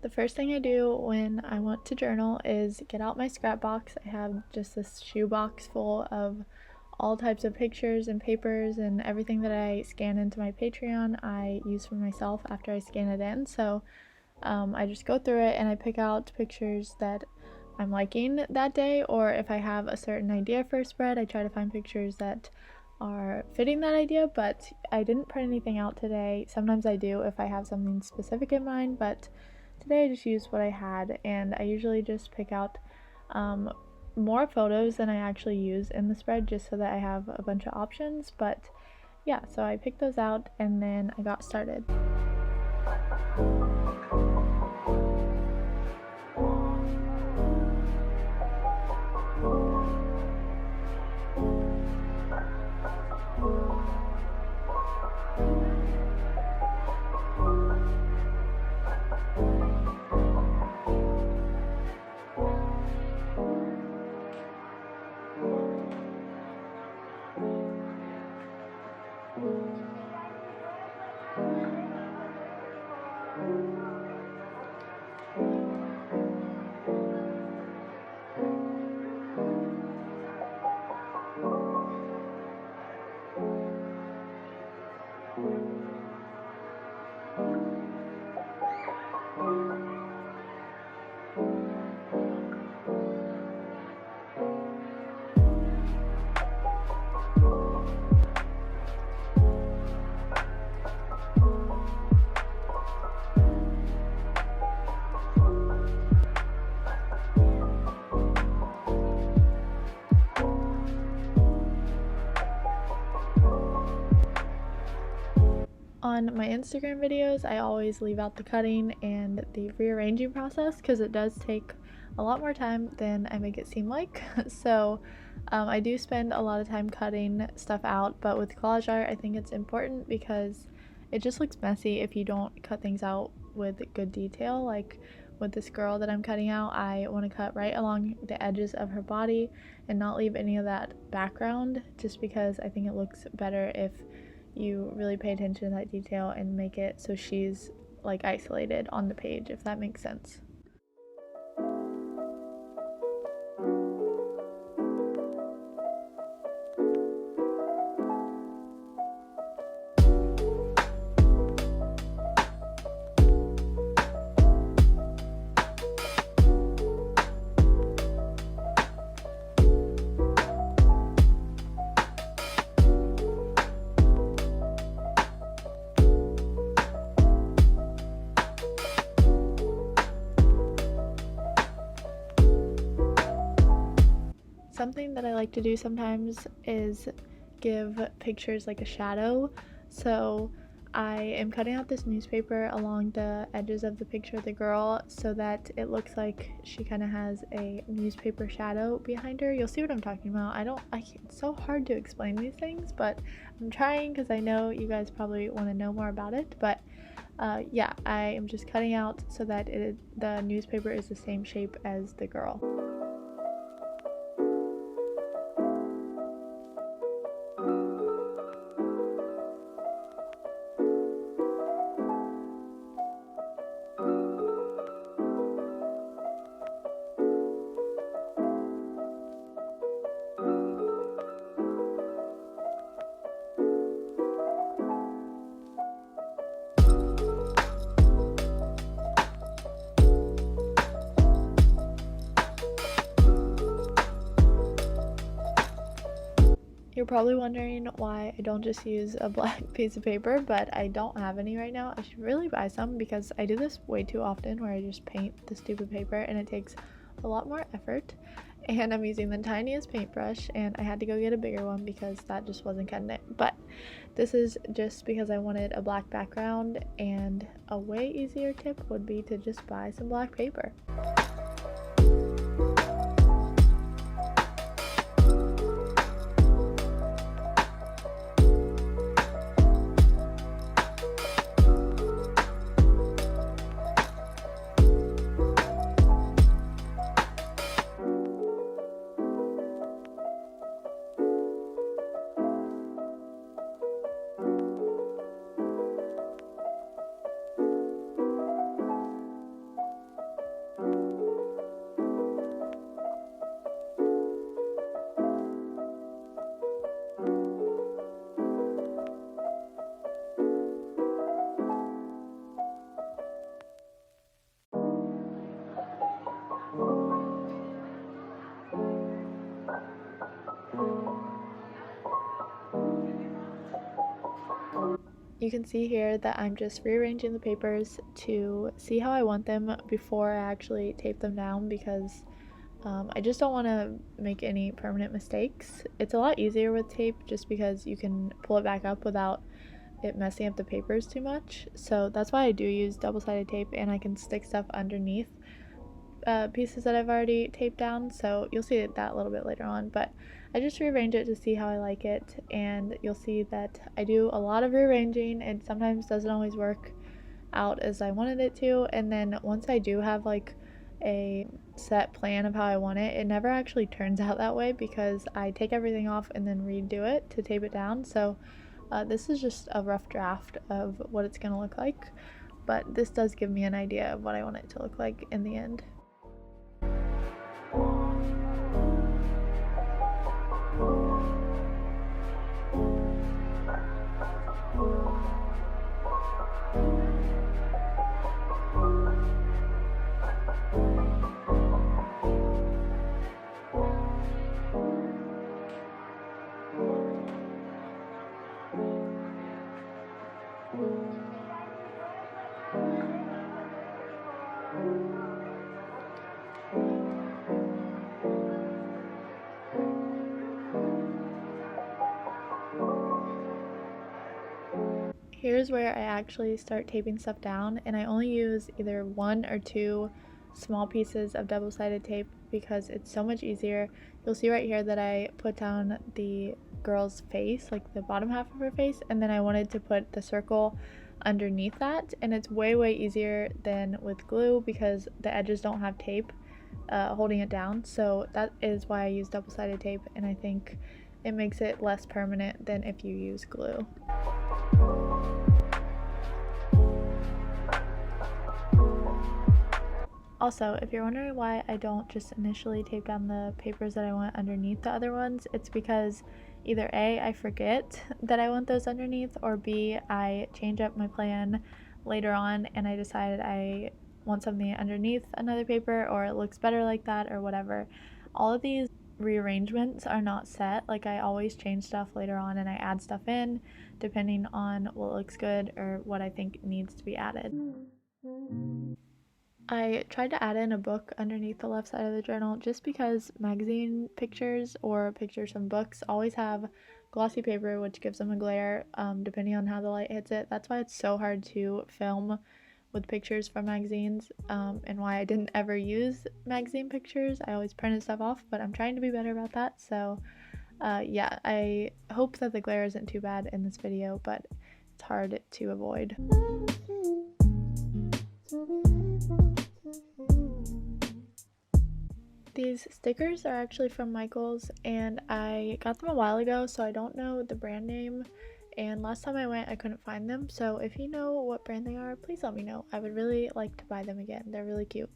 The first thing I do when I want to journal is get out my scrap box. I have just this shoe box full of all types of pictures and papers and everything that I scan into my Patreon I use for myself after I scan it in. So I just go through it and I pick out pictures that I'm liking that day, or if I have a certain idea for a spread, I try to find pictures that are fitting that idea. But I didn't print anything out today. Sometimes I do if I have something specific in mind, but today I just used what I had, and I usually just pick out more photos than I actually use in the spread just so that I have a bunch of options. But yeah, so I picked those out and then I got started. On my Instagram videos, I always leave out the cutting and the rearranging process because it does take a lot more time than I make it seem like. So I do spend a lot of time cutting stuff out, but with collage art, I think it's important because it just looks messy if you don't cut things out with good detail. Like with this girl that I'm cutting out, I want to cut right along the edges of her body and not leave any of that background, just because I think it looks better if you really pay attention to that detail and make it so she's like isolated on the page, if that makes sense. Something that I like to do sometimes is give pictures like a shadow. So I am cutting out this newspaper along the edges of the picture of the girl so that it looks like she kind of has a newspaper shadow behind her. You'll see what I'm talking about. It's so hard to explain these things, but I'm trying because I know you guys probably want to know more about it. But yeah, I am just cutting out so that the newspaper is the same shape as the girl. You're probably wondering why I don't just use a black piece of paper, but I don't have any right now. I should really buy some because I do this way too often where I just paint the stupid paper and it takes a lot more effort. And I'm using the tiniest paintbrush and I had to go get a bigger one because that just wasn't cutting it. But this is just because I wanted a black background, and a way easier tip would be to just buy some black paper. You can see here that I'm just rearranging the papers to see how I want them before I actually tape them down, because I just don't want to make any permanent mistakes. It's a lot easier with tape just because you can pull it back up without it messing up the papers too much. So that's why I do use double-sided tape, and I can stick stuff underneath pieces that I've already taped down, so you'll see that a little bit later on. But I just rearrange it to see how I like it, and you'll see that I do a lot of rearranging. It sometimes doesn't always work out as I wanted it to, and then once I do have like a set plan of how I want it, it never actually turns out that way because I take everything off and then redo it to tape it down. So this is just a rough draft of what it's going to look like, but this does give me an idea of what I want it to look like in the end. Here's where I actually start taping stuff down, and I only use either 1 or 2 small pieces of double-sided tape because it's so much easier. You'll see right here that I put down the girl's face, like the bottom half of her face, and then I wanted to put the circle underneath that, and it's way easier than with glue because the edges don't have tape holding it down. So that is why I use double-sided tape, and I think it makes it less permanent than if you use glue. Also, if you're wondering why I don't just initially tape down the papers that I want underneath the other ones, it's because either A, I forget that I want those underneath, or B, I change up my plan later on and I decided I want something underneath another paper, or it looks better like that, or whatever. All of these rearrangements are not set. Like, I always change stuff later on and I add stuff in depending on what looks good or what I think needs to be added. I tried to add in a book underneath the left side of the journal just because magazine pictures or pictures from books always have glossy paper, which gives them a glare depending on how the light hits it. That's why it's so hard to film with pictures from magazines, and why I didn't ever use magazine pictures. I always printed stuff off, but I'm trying to be better about that. So yeah, I hope that the glare isn't too bad in this video, but it's hard to avoid. These stickers are actually from Michael's, and I got them a while ago, so I don't know the brand name, and last time I went I couldn't find them. So if you know what brand they are, please let me know. I would really like to buy them again. They're really cute.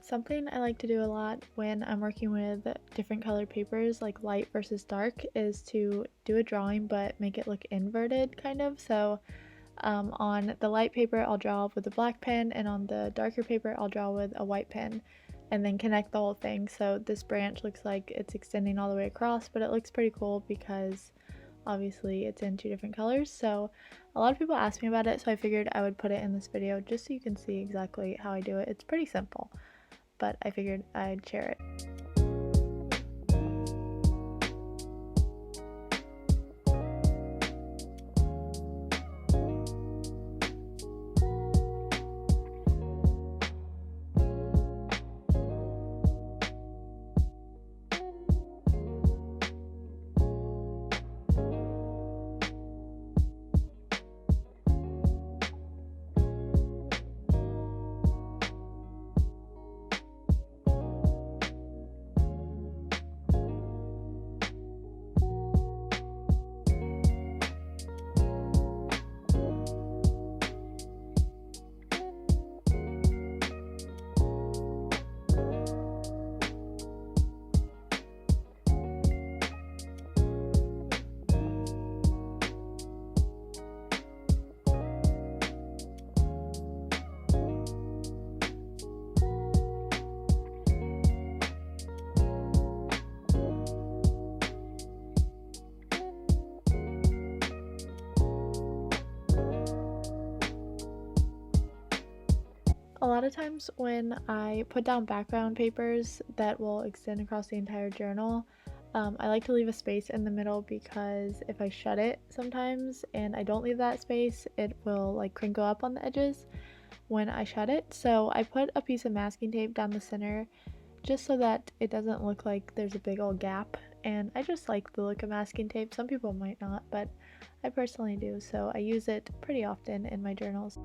Something I like to do a lot when I'm working with different colored papers, like light versus dark, is to do a drawing but make it look inverted, kind of. So on the light paper, I'll draw with a black pen, and on the darker paper, I'll draw with a white pen, and then connect the whole thing. So this branch looks like it's extending all the way across, but it looks pretty cool because obviously it's in two different colors. So a lot of people ask me about it, so I figured I would put it in this video just so you can see exactly how I do it. It's pretty simple, but I figured I'd share it. A lot of times when I put down background papers that will extend across the entire journal, I like to leave a space in the middle because if I shut it sometimes and I don't leave that space, it will like crinkle up on the edges when I shut it. So I put a piece of masking tape down the center just so that it doesn't look like there's a big old gap. And I just like the look of masking tape. Some people might not, but I personally do, so I use it pretty often in my journals.